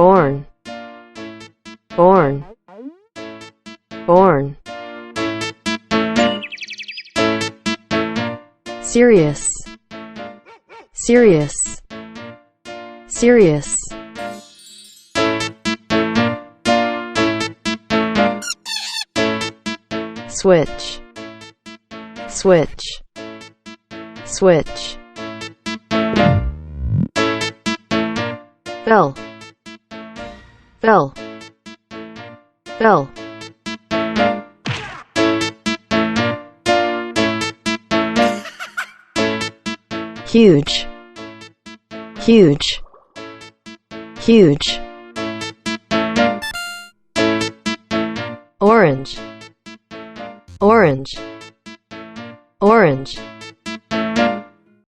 born, born, born. Serious, serious, serious. Switch, switch, switch. Fell, fell, fell. Huge, huge, huge. Orange, orange, orange.